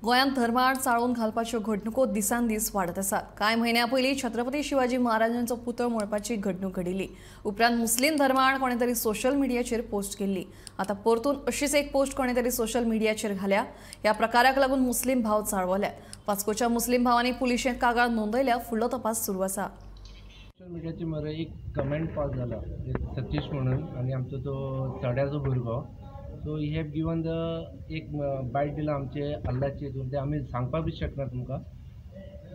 गोंयांत धर्माड चाळून घालपाच्यो घडणुको दिसान दीस वाडत आसात। कांय म्हयन्यां पयलीं छत्रपती शिवाजी महाराजांचो पुतळो मोडपाची घडणूक घडिल्ली। उपरांत मुस्लीम धर्माड कोणे तरी सोशल मिडियाचेर पोस्ट केल्ली। आतां परतून अशीच एक पोस्ट कोणे तरी सोशल मिडियाचेर घाल्या। ह्या प्रकाराक लागून मुस्लीम भाव चाळवल्यात। वास्कोच्या मुस्लीम भावांनी पुलिशेंत कागाळ नोंदयल्या। फुडलो तपास सुरू आसा। सोशल मिडियाची मरे एक कमेंट पास जाला सतीश म्हणून आणि आमचो तो चड्याचो भुरगो so he have given the एक बायट दिला आमचे हल्ल्याचे हितून ते आमी सांगपाक बी शकना तुमकां।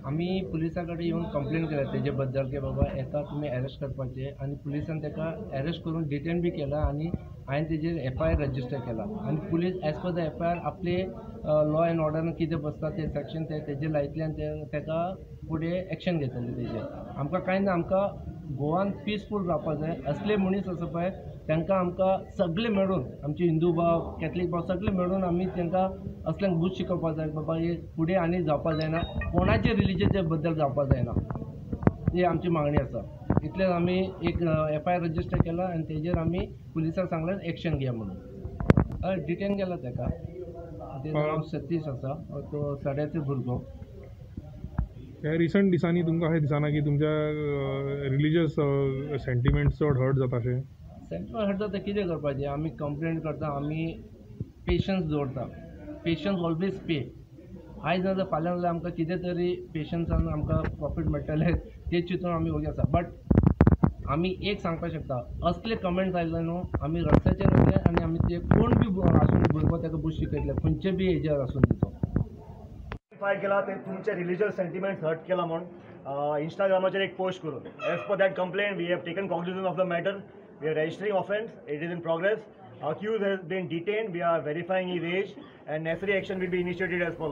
आमी पुलिसा कडेन येवन कंप्लेन केल्या तेजे बद्दल की बाबा एका तुमी अरेस्ट करपाचे आणि पुलिसान तेका अरेस्ट करून डिटेन बी केला आणि हांवें तेजेर FIR रजिस्टर केला आणि police as per the FIR आपले लॉ एंड ऑर्डर कितें बसता ते सेक्शन तेजे लायतल्यान तेका फुडें एक्शन घेतले तेजेर। आमकां कांय ना, आमकां गोवान पीसफूल रावपाक जाय। असले मनीस आसा पळय तांकां आमकां सगळे मेळून आमचे हिंदू भाव कॅथलीक भाव सगळे मेळून आमी तांकां असल्यांक बूध शिकोवपाक जाय बाबा हे फुडें आनी जावपाक जायना, कोणाचे रिलीजनाचे बद्दल जावपाक जायना, ही आमची मागणी आसा। इतलें आमी एक FIR रजिस्टर केला आनी तेजेर आमी पुलिसाक सांगलें एक्शन घेया म्हणून। हय, डिटेन केला तेका। तेजें नांव सतीश आसा, तो सड्याचो भुरगो। ह्या रिसंट दिसांनी तुमकां अशें दिसना की तुमच्या रिलिजियस सेंटिमेंट्स चड हर्ट जाता अशें? सेंटिमेंट हर्ट जाता कितें करपाचें? आमी कंप्लेन करता, आमी पेशन्स दवरता। पेशन्स ऑलवेज पे। आयज ना फाल्यां जाल्यार आमकां कितें तरी पेशन्सान आमकां प्रॉफीट मेळटलें ते चिंतून आमी वोगी आसा। बट आमी एक सांगपाक शकता, असले कमेंट्स आयले न्हू, आमी रस्त्याचेर वयतले आनी आमी ते कोण बी आसून भुरगो तेका बूध शिकयतले, खंयचे बी हेजेर आसून दितो। फायट केला ते तुमचे रिलीजियस सेंटिमेंट्स हर्ट केला म्हणून इंस्टाग्रामाचेर एक पोस्ट करून as per that complaint we have taken cognizance of the matter. We are registering offence. It is in progress. Accused has been detained. We are verifying his age and necessary action will be initiated as follows.